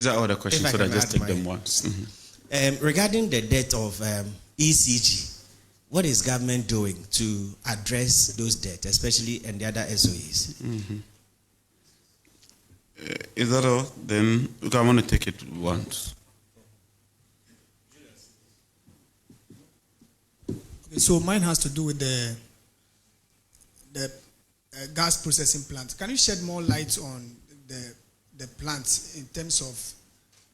These are all the questions, so I just take them mine. once. Regarding the debt of ECG, what is government doing to address those debts, especially and the other SOEs? Is that all? Then I want to take it once. Okay, so mine has to do with the gas processing plant. Can you shed more light on the plant in terms of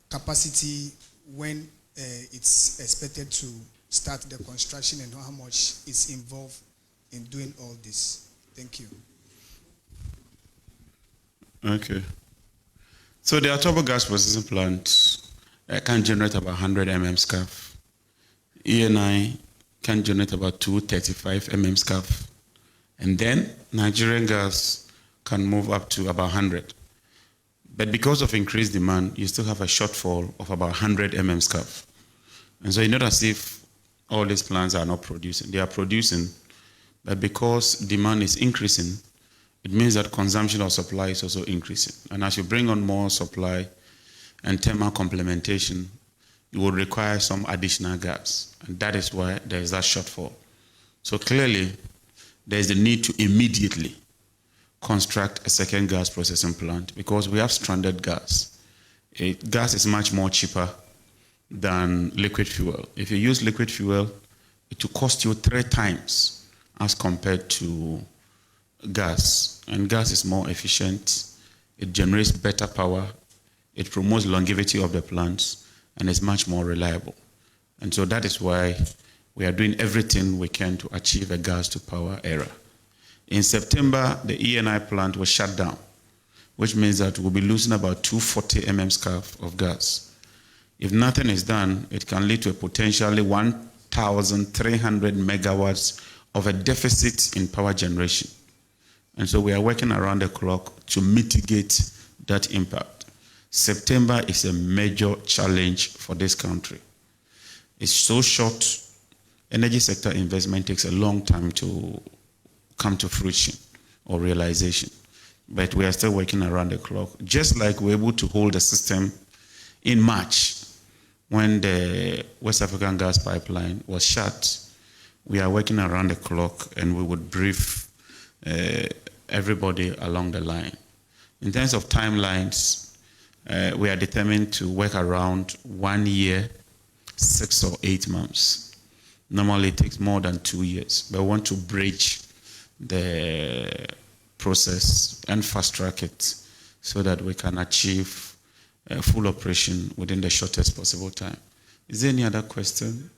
capacity, when it's expected to start the construction, and how much is involved in doing all this? Thank you. Okay. So the turbo gas processing plant can generate about 100 SCF. ENI can generate about 235 SCF. And then Nigerian gas can move up to about 100. But because of increased demand, you still have a shortfall of about 100 SCF. And so it's not as if all these plants are not producing. They are producing, but because demand is increasing, it means that consumption of supply is also increasing. And as you bring on more supply and thermal complementation, you will require some additional gas. And that is why there is that shortfall. So clearly, there is the need to immediately construct a second gas processing plant because we have stranded gas. Gas is much more cheaper than liquid fuel. If you use liquid fuel, it will cost you 3 times as compared to gas. And gas is more efficient, it generates better power, it promotes longevity of the plants, and is much more reliable. And so that is why we are doing everything we can to achieve a gas to power era. In September, the ENI plant was shut down, which means that we'll be losing about 240 SCF of gas. If nothing is done, it can lead to a potentially 1,300 megawatts of a deficit in power generation. And so we are working around the clock to mitigate that impact. September is a major challenge for this country. It's so short. Energy sector investment takes a long time to come to fruition or realization. But we are still working around the clock. Just like we're able to hold the system in March when the West African gas pipeline was shut, we are working around the clock and we would brief everybody along the line. In terms of timelines, we are determined to work around 1 year, 6 or 8 months. Normally it takes more than 2 years, but we want to bridge the process and fast track it so that we can achieve full operation within the shortest possible time. Is there any other question?